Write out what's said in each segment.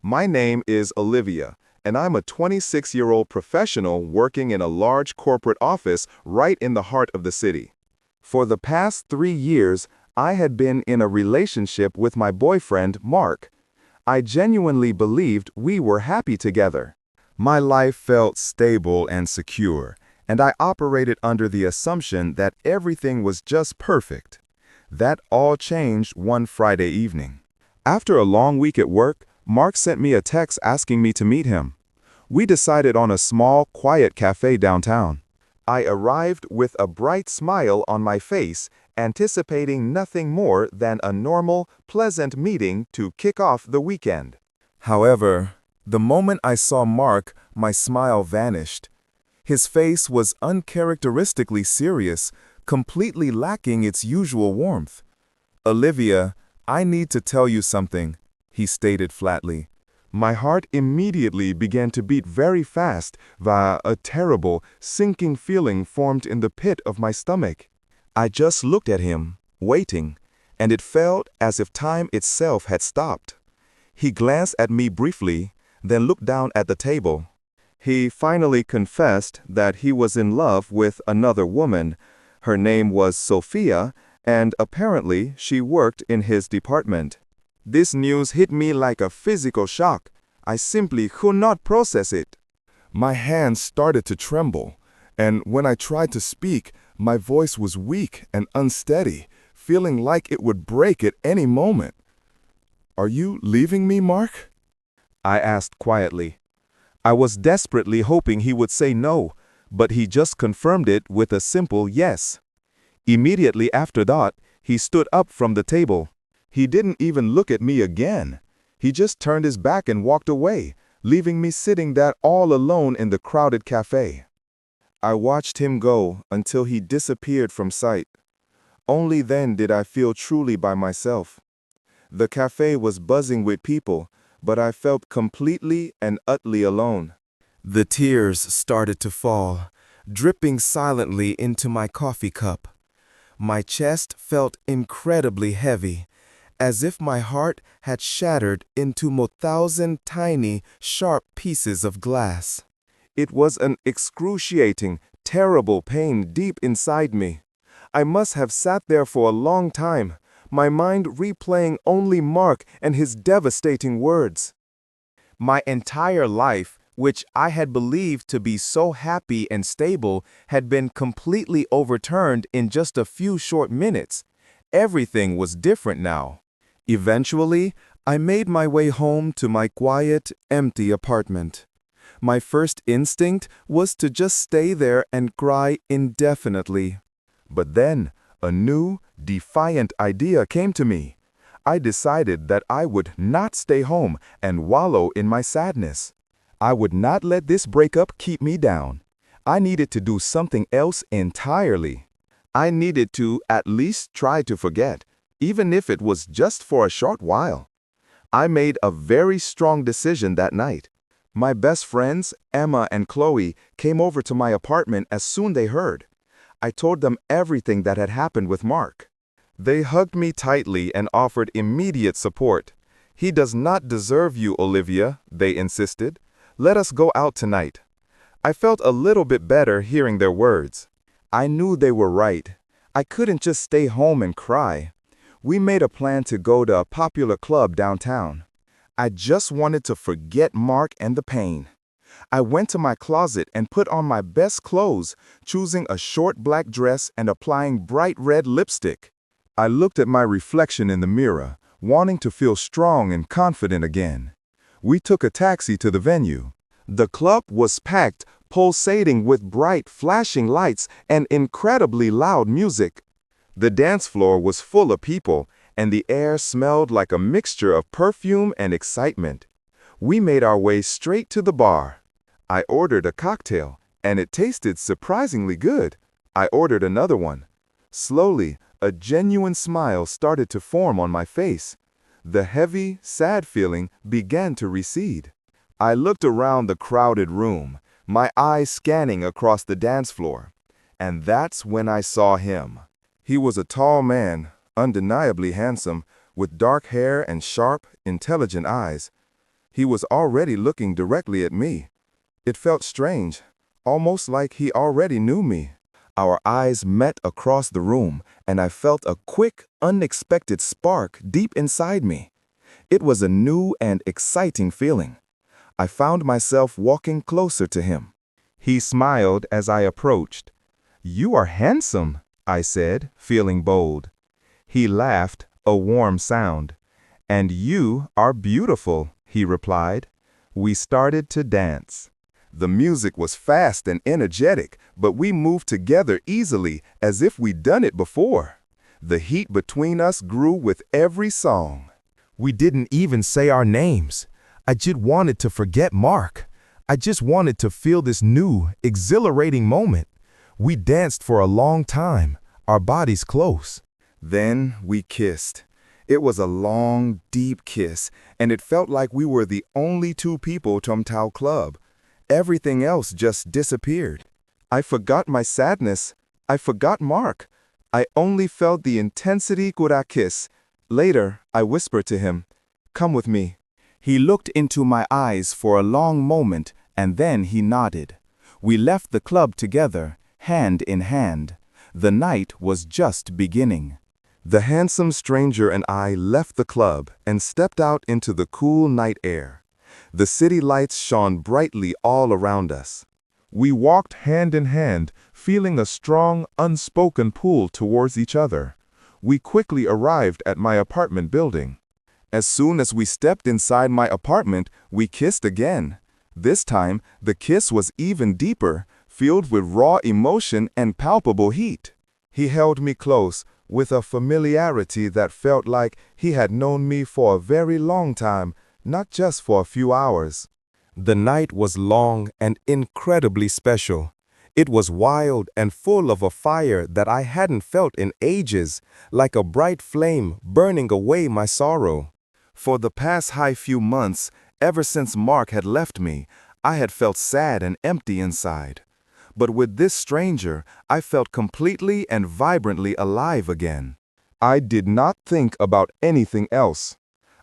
My name is Olivia, and I'm a 26-year-old professional working in a large corporate office right in the heart of the city. For the past 3 years, I had been in a relationship with my boyfriend, Mark. I genuinely believed we were happy together. My life felt stable and secure, and I operated under the assumption that everything was just perfect. That all changed one Friday evening. After a long week at work, Mark sent me a text asking me to meet him. We decided on a small, quiet cafe downtown. I arrived with a bright smile on my face, anticipating nothing more than a normal, pleasant meeting to kick off the weekend. However, the moment I saw Mark, my smile vanished. His face was uncharacteristically serious, completely lacking its usual warmth. "Olivia, I need to tell you something," he stated flatly. My heart immediately began to beat very fast, while a terrible, sinking feeling formed in the pit of my stomach. I just looked at him, waiting, and it felt as if time itself had stopped. He glanced at me briefly, then looked down at the table. He finally confessed that he was in love with another woman. Her name was Sophia, and apparently she worked in his department. This news hit me like a physical shock. I simply could not process it. My hands started to tremble, and when I tried to speak, my voice was weak and unsteady, feeling like it would break at any moment. "Are you leaving me, Mark?" I asked quietly. I was desperately hoping he would say no, but he just confirmed it with a simple yes. Immediately after that, he stood up from the table. He didn't even look at me again. He just turned his back and walked away, leaving me sitting there all alone in the crowded cafe. I watched him go until he disappeared from sight. Only then did I feel truly by myself. The cafe was buzzing with people, but I felt completely and utterly alone. The tears started to fall, dripping silently into my coffee cup. My chest felt incredibly heavy, as if my heart had shattered into 1,000 tiny, sharp pieces of glass. It was an excruciating, terrible pain deep inside me. I must have sat there for a long time, my mind replaying only Mark and his devastating words. My entire life, which I had believed to be so happy and stable, had been completely overturned in just a few short minutes. Everything was different now. Eventually, I made my way home to my quiet, empty apartment. My first instinct was to just stay there and cry indefinitely. But then, a new, defiant idea came to me. I decided that I would not stay home and wallow in my sadness. I would not let this breakup keep me down. I needed to do something else entirely. I needed to at least try to forget, even if it was just for a short while. I made a very strong decision that night. My best friends, Emma and Chloe, came over to my apartment as soon as they heard. I told them everything that had happened with Mark. They hugged me tightly and offered immediate support. "He does not deserve you, Olivia," they insisted. "Let us go out tonight." I felt a little bit better hearing their words. I knew they were right. I couldn't just stay home and cry. We made a plan to go to a popular club downtown. I just wanted to forget Mark and the pain. I went to my closet and put on my best clothes, choosing a short black dress and applying bright red lipstick. I looked at my reflection in the mirror, wanting to feel strong and confident again. We took a taxi to the venue. The club was packed, pulsating with bright, flashing lights and incredibly loud music. The dance floor was full of people, and the air smelled like a mixture of perfume and excitement. We made our way straight to the bar. I ordered a cocktail, and it tasted surprisingly good. I ordered another one. Slowly, a genuine smile started to form on my face. The heavy, sad feeling began to recede. I looked around the crowded room, my eyes scanning across the dance floor. And that's when I saw him. He was a tall man, undeniably handsome, with dark hair and sharp, intelligent eyes. He was already looking directly at me. It felt strange, almost like he already knew me. Our eyes met across the room, and I felt a quick, unexpected spark deep inside me. It was a new and exciting feeling. I found myself walking closer to him. He smiled as I approached. "You are handsome," I said, feeling bold. He laughed, a warm sound. "And you are beautiful," he replied. We started to dance. The music was fast and energetic, but we moved together easily as if we'd done it before. The heat between us grew with every song. We didn't even say our names. I just wanted to forget Mark. I just wanted to feel this new, exhilarating moment. We danced for a long time, our bodies close. Then we kissed. It was a long, deep kiss, and it felt like we were the only two people from Tao Club. Everything else just disappeared. I forgot my sadness. I forgot Mark. I only felt the intensity of our kiss. Later, I whispered to him, "Come with me." He looked into my eyes for a long moment, and then he nodded. We left the club together, hand in hand. The night was just beginning. The handsome stranger and I left the club and stepped out into the cool night air. The city lights shone brightly all around us. We walked hand in hand, feeling a strong, unspoken pull towards each other. We quickly arrived at my apartment building. As soon as we stepped inside my apartment, we kissed again. This time, the kiss was even deeper, filled with raw emotion and palpable heat. He held me close, with a familiarity that felt like he had known me for a very long time, not just for a few hours. The night was long and incredibly special. It was wild and full of a fire that I hadn't felt in ages, like a bright flame burning away my sorrow. For the past few months, ever since Mark had left me, I had felt sad and empty inside. But with this stranger, I felt completely and vibrantly alive again. I did not think about anything else.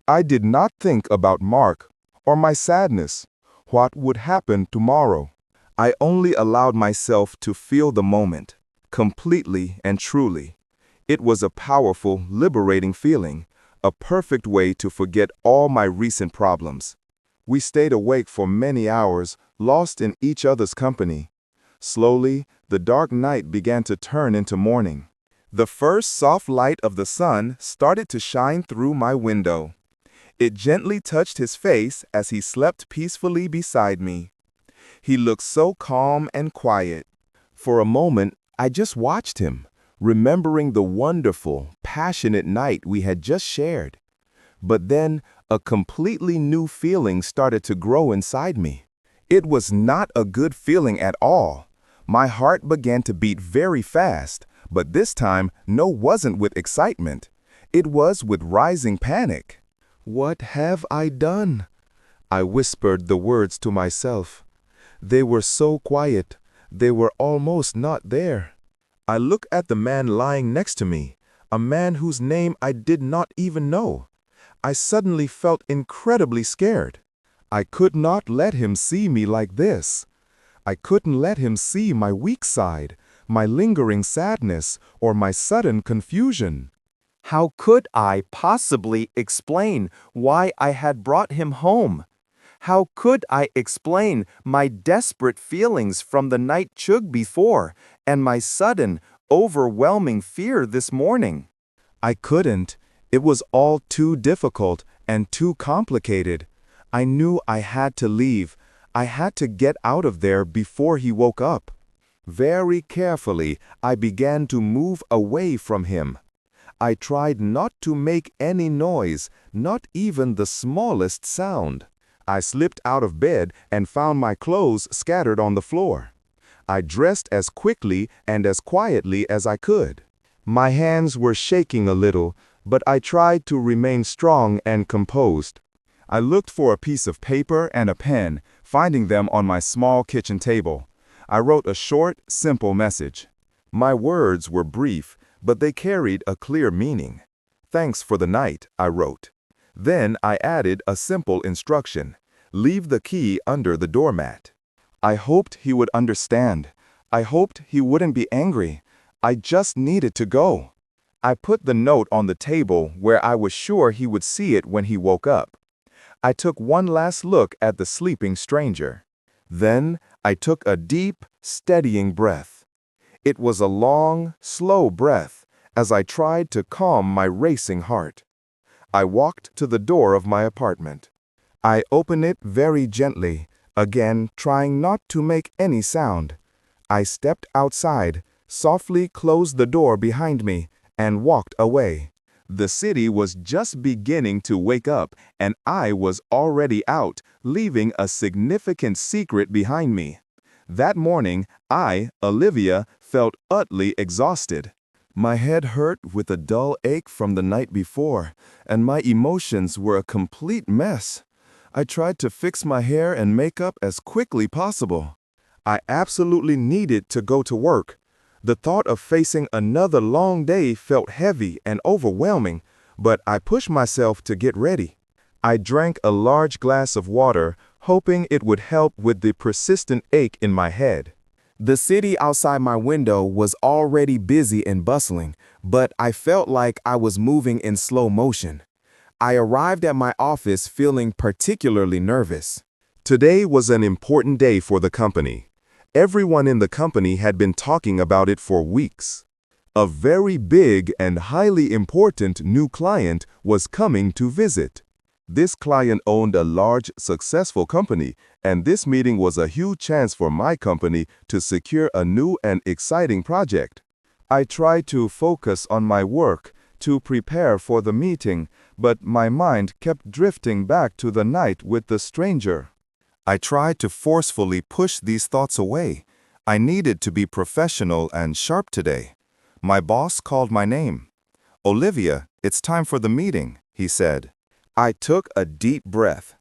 I did not think about Mark or my sadness, what would happen tomorrow. I only allowed myself to feel the moment, completely and truly. It was a powerful, liberating feeling, a perfect way to forget all my recent problems. We stayed awake for many hours, lost in each other's company. Slowly, the dark night began to turn into morning. The first soft light of the sun started to shine through my window. It gently touched his face as he slept peacefully beside me. He looked so calm and quiet. For a moment, I just watched him, remembering the wonderful, passionate night we had just shared. But then, a completely new feeling started to grow inside me. It was not a good feeling at all. My heart began to beat very fast, but this time, wasn't with excitement. It was with rising panic. "What have I done?" I whispered the words to myself. They were so quiet, they were almost not there. I looked at the man lying next to me, a man whose name I did not even know. I suddenly felt incredibly scared. I could not let him see me like this. I couldn't let him see my weak side, my lingering sadness, or my sudden confusion. How could I possibly explain why I had brought him home? How could I explain my desperate feelings from the night chug before and my sudden, overwhelming fear this morning? I couldn't. It was all too difficult and too complicated. I knew I had to leave. I had to get out of there before he woke up. Very carefully, I began to move away from him. I tried not to make any noise, not even the smallest sound. I slipped out of bed and found my clothes scattered on the floor. I dressed as quickly and as quietly as I could. My hands were shaking a little, but I tried to remain strong and composed. I looked for a piece of paper and a pen, finding them on my small kitchen table. I wrote a short, simple message. My words were brief, but they carried a clear meaning. "Thanks for the night," I wrote. Then I added a simple instruction. Leave the key under the doormat. I hoped he would understand. I hoped he wouldn't be angry. I just needed to go. I put the note on the table where I was sure he would see it when he woke up. I took one last look at the sleeping stranger. Then I took a deep, steadying breath. It was a long, slow breath as I tried to calm my racing heart. I walked to the door of my apartment. I opened it very gently, again trying not to make any sound. I stepped outside, softly closed the door behind me, and walked away. The city was just beginning to wake up, and I was already out, leaving a significant secret behind me. That morning, I, Olivia, felt utterly exhausted. My head hurt with a dull ache from the night before, and my emotions were a complete mess. I tried to fix my hair and makeup as quickly possible. I absolutely needed to go to work. The thought of facing another long day felt heavy and overwhelming, but I pushed myself to get ready. I drank a large glass of water, hoping it would help with the persistent ache in my head. The city outside my window was already busy and bustling, but I felt like I was moving in slow motion. I arrived at my office feeling particularly nervous. Today was an important day for the company. Everyone in the company had been talking about it for weeks. A very big and highly important new client was coming to visit. This client owned a large, successful company, and this meeting was a huge chance for my company to secure a new and exciting project. I tried to focus on my work to prepare for the meeting, but my mind kept drifting back to the night with the stranger. I tried to forcefully push these thoughts away. I needed to be professional and sharp today. My boss called my name. "Olivia, it's time for the meeting," he said. I took a deep breath.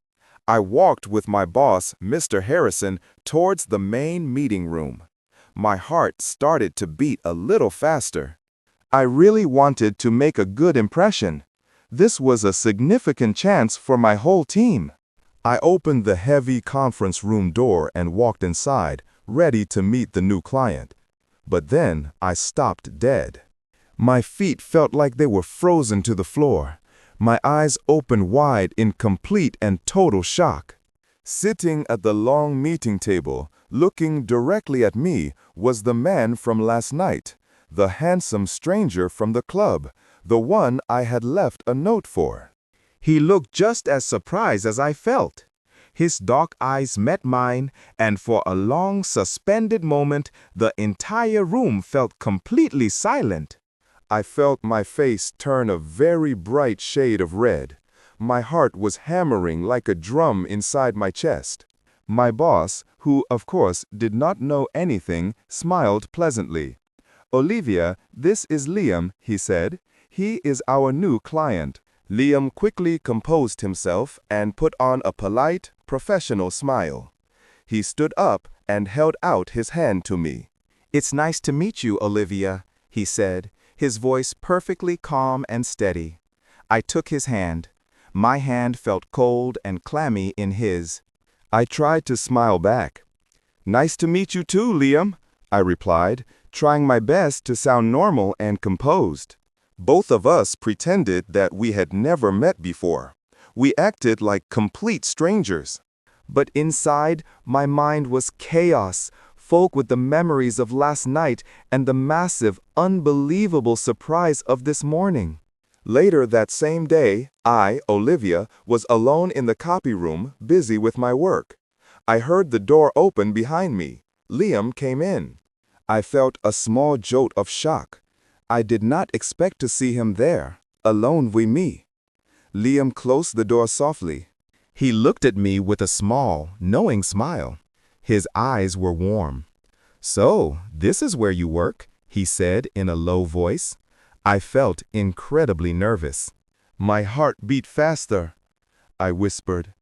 I walked with my boss, Mr. Harrison, towards the main meeting room. My heart started to beat a little faster. I really wanted to make a good impression. This was a significant chance for my whole team. I opened the heavy conference room door and walked inside, ready to meet the new client. But then I stopped dead. My feet felt like they were frozen to the floor. My eyes opened wide in complete and total shock. Sitting at the long meeting table, looking directly at me, was the man from last night, the handsome stranger from the club, the one I had left a note for. He looked just as surprised as I felt. His dark eyes met mine, and for a long, suspended moment, the entire room felt completely silent. I felt my face turn a very bright shade of red. My heart was hammering like a drum inside my chest. My boss, who of course did not know anything, smiled pleasantly. "Olivia, this is Liam," he said. "He is our new client." Liam quickly composed himself and put on a polite, professional smile. He stood up and held out his hand to me. "It's nice to meet you, Olivia," he said, his voice perfectly calm and steady. I took his hand. My hand felt cold and clammy in his. I tried to smile back. "Nice to meet you too, Liam," I replied, trying my best to sound normal and composed. Both of us pretended that we had never met before. We acted like complete strangers. But inside, my mind was chaos, filled with the memories of last night and the massive, unbelievable surprise of this morning. Later that same day, I, Olivia, was alone in the copy room, busy with my work. I heard the door open behind me. Liam came in. I felt a small jolt of shock. I did not expect to see him there, alone with me. Liam closed the door softly. He looked at me with a small, knowing smile. His eyes were warm. "So, this is where you work," he said in a low voice. I felt incredibly nervous. My heart beat faster. I whispered,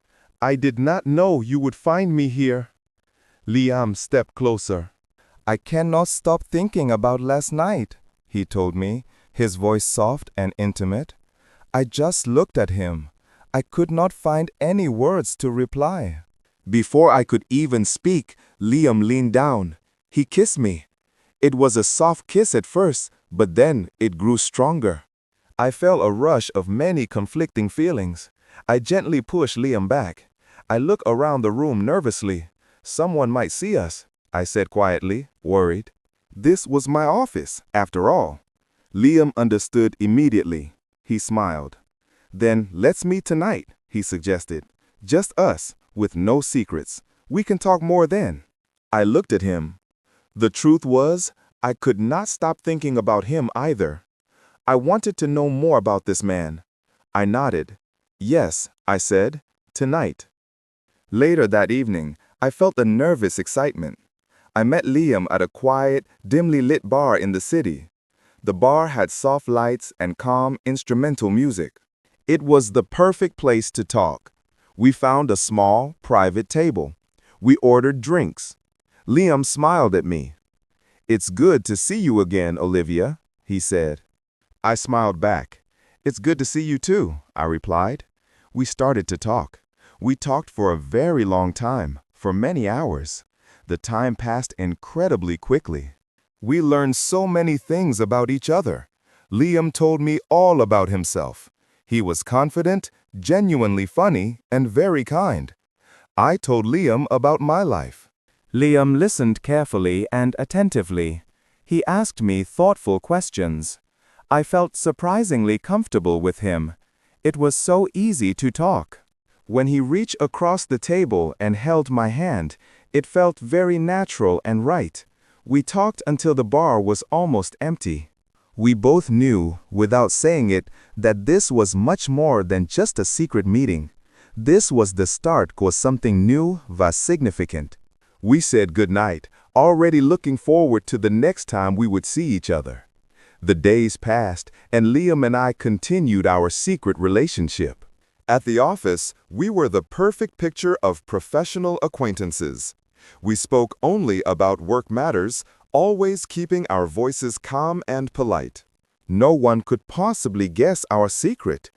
"I did not know you would find me here." Liam stepped closer. "I cannot stop thinking about last night," he told me, his voice soft and intimate. I just looked at him. I could not find any words to reply. Before I could even speak, Liam leaned down. He kissed me. It was a soft kiss at first, but then it grew stronger. I felt a rush of many conflicting feelings. I gently pushed Liam back. I looked around the room nervously. Someone might see us, I said quietly, worried. This was my office, after all. Liam understood immediately. He smiled. Then let's meet tonight, he suggested. Just us, with no secrets. We can talk more then. I looked at him. The truth was, I could not stop thinking about him either. I wanted to know more about this man. I nodded. Yes, I said, tonight. Later that evening, I felt a nervous excitement. I met Liam at a quiet, dimly lit bar in the city. The bar had soft lights and calm instrumental music. It was the perfect place to talk. We found a small, private table. We ordered drinks. Liam smiled at me. "It's good to see you again, Olivia," he said. I smiled back. "It's good to see you too," I replied. We started to talk. We talked for a very long time, for many hours. The time passed incredibly quickly. We learned so many things about each other. Liam told me all about himself. He was confident, genuinely funny, and very kind. I told Liam about my life. Liam listened carefully and attentively. He asked me thoughtful questions. I felt surprisingly comfortable with him. It was so easy to talk. When he reached across the table and held my hand, it felt very natural and right. We talked until the bar was almost empty. We both knew, without saying it, that this was much more than just a secret meeting. This was the start of something new and significant. We said goodnight, already looking forward to the next time we would see each other. The days passed, and Liam and I continued our secret relationship. At the office, we were the perfect picture of professional acquaintances. We spoke only about work matters, always keeping our voices calm and polite. No one could possibly guess our secret.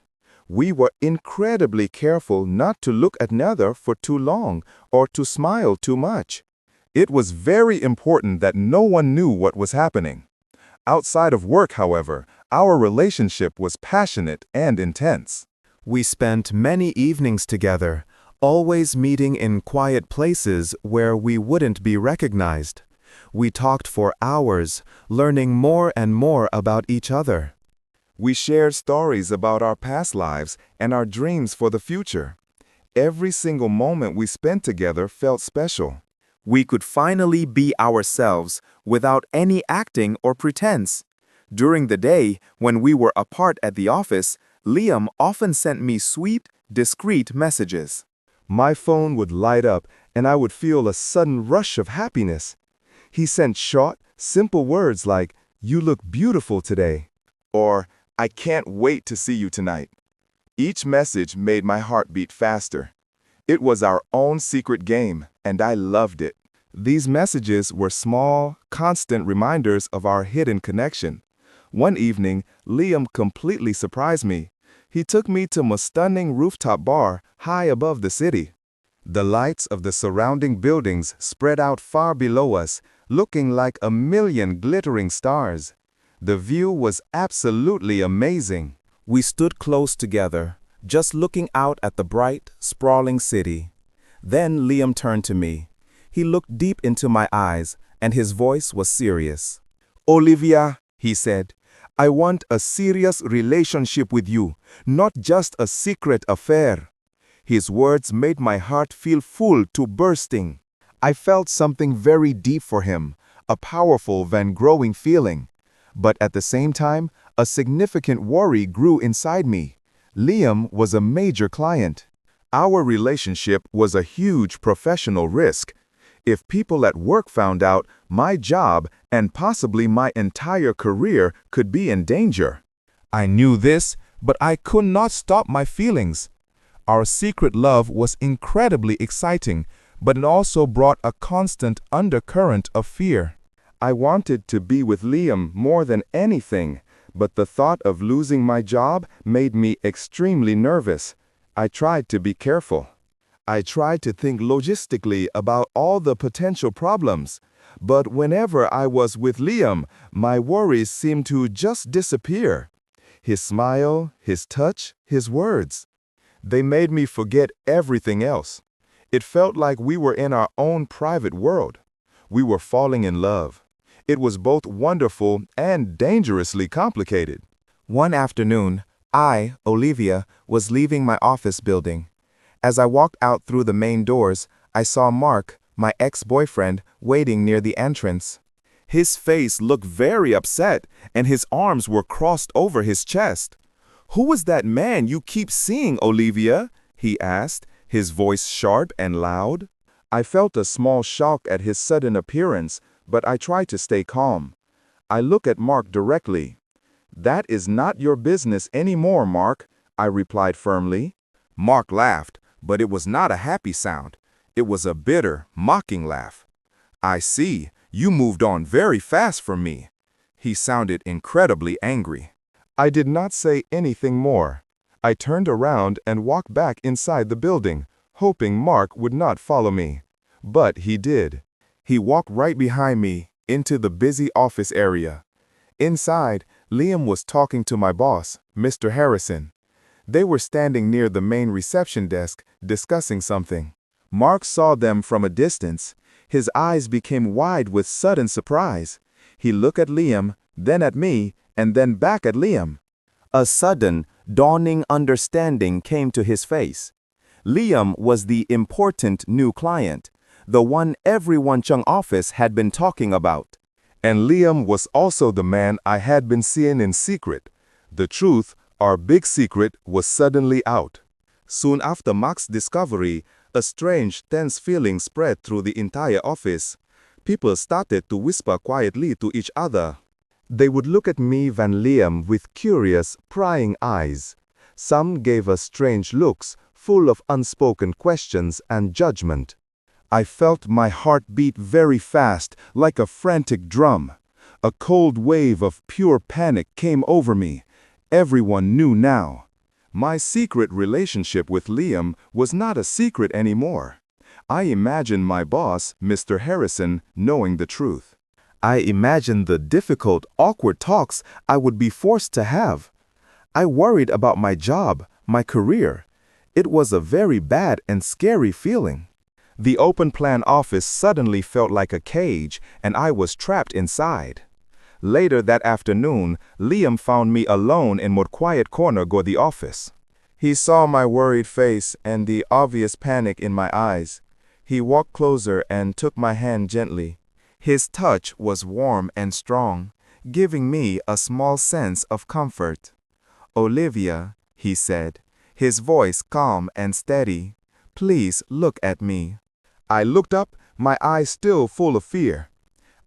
We were incredibly careful not to look at another for too long or to smile too much. It was very important that no one knew what was happening. Outside of work, however, our relationship was passionate and intense. We spent many evenings together, always meeting in quiet places where we wouldn't be recognized. We talked for hours, learning more and more about each other. We shared stories about our past lives and our dreams for the future. Every single moment we spent together felt special. We could finally be ourselves without any acting or pretense. During the day, when we were apart at the office, Liam often sent me sweet, discreet messages. My phone would light up and I would feel a sudden rush of happiness. He sent short, simple words like, "You look beautiful today," or "I can't wait to see you tonight." Each message made my heart beat faster. It was our own secret game, and I loved it. These messages were small, constant reminders of our hidden connection. One evening, Liam completely surprised me. He took me to a stunning rooftop bar high above the city. The lights of the surrounding buildings spread out far below us, looking like a million glittering stars. The view was absolutely amazing. We stood close together, just looking out at the bright, sprawling city. Then Liam turned to me. He looked deep into my eyes, and his voice was serious. "Olivia," he said, "I want a serious relationship with you, not just a secret affair." His words made my heart feel full to bursting. I felt something very deep for him, a powerful and growing feeling. But at the same time, a significant worry grew inside me. Liam was a major client. Our relationship was a huge professional risk. If people at work found out, my job and possibly my entire career could be in danger. I knew this, but I could not stop my feelings. Our secret love was incredibly exciting, but it also brought a constant undercurrent of fear. I wanted to be with Liam more than anything, but the thought of losing my job made me extremely nervous. I tried to be careful. I tried to think logistically about all the potential problems. But whenever I was with Liam, my worries seemed to just disappear. His smile, his touch, his words. They made me forget everything else. It felt like we were in our own private world. We were falling in love. It was both wonderful and dangerously complicated. One afternoon, I, Olivia, was leaving my office building. As I walked out through the main doors, I saw Mark, my ex-boyfriend, waiting near the entrance. His face looked very upset, and his arms were crossed over his chest. "Who was that man you keep seeing, Olivia?" he asked, his voice sharp and loud. I felt a small shock at his sudden appearance, but I tried to stay calm. I looked at Mark directly. "That is not your business anymore, Mark," I replied firmly. Mark laughed, but it was not a happy sound. It was a bitter, mocking laugh. "I see, you moved on very fast from me." He sounded incredibly angry. I did not say anything more. I turned around and walked back inside the building, hoping Mark would not follow me. But he did. He walked right behind me into the busy office area. Inside, Liam was talking to my boss, Mr. Harrison. They were standing near the main reception desk, discussing something. Mark saw them from a distance. His eyes became wide with sudden surprise. He looked at Liam, then at me, and then back at Liam. A sudden, dawning understanding came to his face. Liam was the important new client, the one everyone Chung office had been talking about. And Liam was also the man I had been seeing in secret. The truth, our big secret, was suddenly out. Soon after Mark's discovery, a strange, tense feeling spread through the entire office. People started to whisper quietly to each other. They would look at me and Liam with curious, prying eyes. Some gave us strange looks, full of unspoken questions and judgment. I felt my heart beat very fast, like a frantic drum. A cold wave of pure panic came over me. Everyone knew now. My secret relationship with Liam was not a secret anymore. I imagined my boss, Mr. Harrison, knowing the truth. I imagined the difficult, awkward talks I would be forced to have. I worried about my job, my career. It was a very bad and scary feeling. The open-plan office suddenly felt like a cage, and I was trapped inside. Later that afternoon, Liam found me alone in one quiet corner of the office. He saw my worried face and the obvious panic in my eyes. He walked closer and took my hand gently. His touch was warm and strong, giving me a small sense of comfort. "Olivia," he said, his voice calm and steady, "please look at me." I looked up, my eyes still full of fear.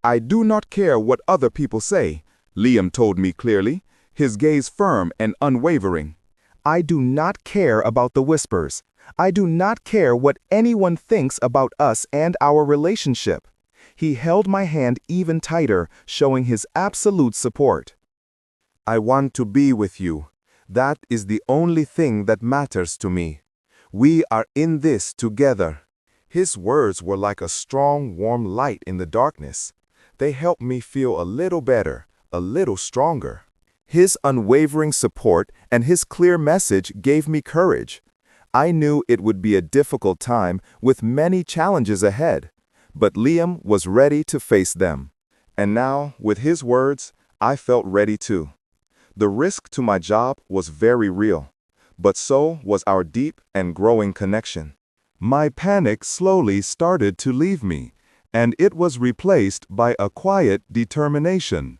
"I do not care what other people say," Liam told me clearly, his gaze firm and unwavering. "I do not care about the whispers. I do not care what anyone thinks about us and our relationship." He held my hand even tighter, showing his absolute support. "I want to be with you. That is the only thing that matters to me. We are in this together." His words were like a strong, warm light in the darkness. They helped me feel a little better, a little stronger. His unwavering support and his clear message gave me courage. I knew it would be a difficult time with many challenges ahead, but Liam was ready to face them. And now, with his words, I felt ready too. The risk to my job was very real, but so was our deep and growing connection. My panic slowly started to leave me, and it was replaced by a quiet determination.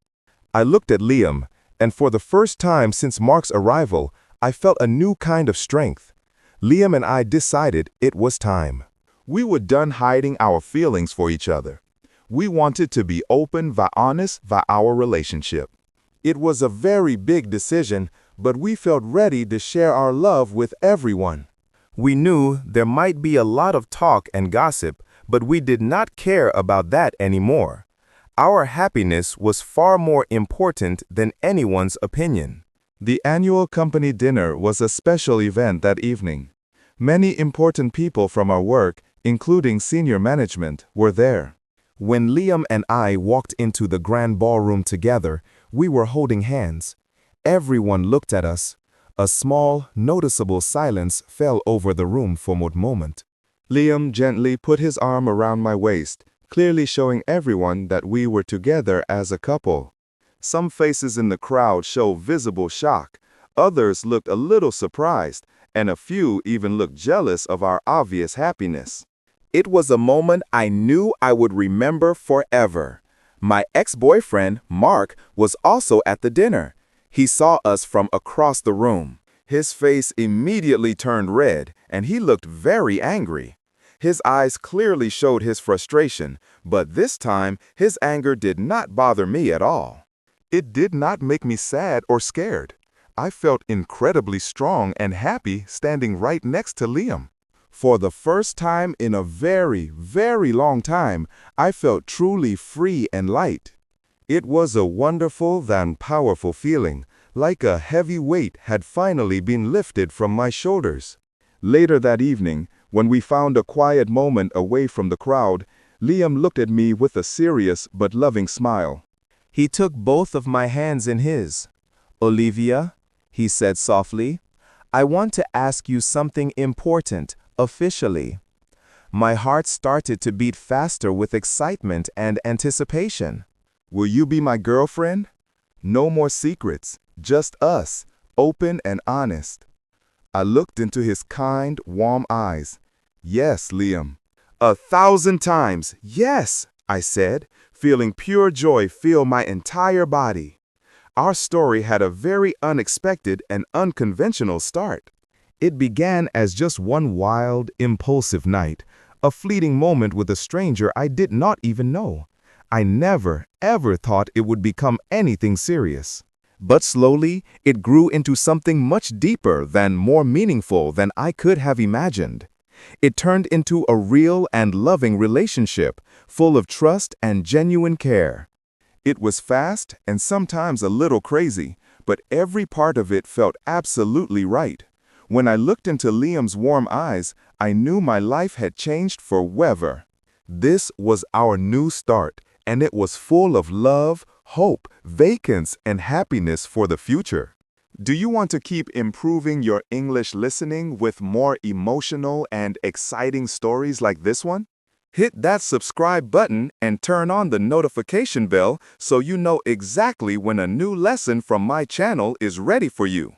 I looked at Liam, and for the first time since Mark's arrival, I felt a new kind of strength. Liam and I decided it was time. We were done hiding our feelings for each other. We wanted to be open and honest about our relationship. It was a very big decision, but we felt ready to share our love with everyone. We knew there might be a lot of talk and gossip, but we did not care about that anymore. Our happiness was far more important than anyone's opinion. The annual company dinner was a special event that evening. Many important people from our work, including senior management, were there. When Liam and I walked into the grand ballroom together, we were holding hands. Everyone looked at us. A small, noticeable silence fell over the room for a moment. Liam gently put his arm around my waist, clearly showing everyone that we were together as a couple. Some faces in the crowd showed visible shock. Others looked a little surprised, and a few even looked jealous of our obvious happiness. It was a moment I knew I would remember forever. My ex-boyfriend, Mark, was also at the dinner. He saw us from across the room. His face immediately turned red, and he looked very angry. His eyes clearly showed his frustration, but this time his anger did not bother me at all. It did not make me sad or scared. I felt incredibly strong and happy standing right next to Liam. For the first time in a very, very long time, I felt truly free and light. It was a wonderful and powerful feeling, like a heavy weight had finally been lifted from my shoulders. Later that evening, when we found a quiet moment away from the crowd, Liam looked at me with a serious but loving smile. He took both of my hands in his. "Olivia," he said softly, "I want to ask you something important, officially." My heart started to beat faster with excitement and anticipation. "Will you be my girlfriend? No more secrets, just us, open and honest." I looked into his kind, warm eyes. "Yes, Liam." "1,000 times, yes," I said, feeling pure joy fill my entire body. Our story had a very unexpected and unconventional start. It began as just one wild, impulsive night, a fleeting moment with a stranger I did not even know. I never, ever thought it would become anything serious. But slowly, it grew into something much deeper and more meaningful than I could have imagined. It turned into a real and loving relationship, full of trust and genuine care. It was fast and sometimes a little crazy, but every part of it felt absolutely right. When I looked into Liam's warm eyes, I knew my life had changed forever. This was our new start, and it was full of love, hope, vacance, and happiness for the future. Do you want to keep improving your English listening with more emotional and exciting stories like this one? Hit that subscribe button and turn on the notification bell so you know exactly when a new lesson from my channel is ready for you.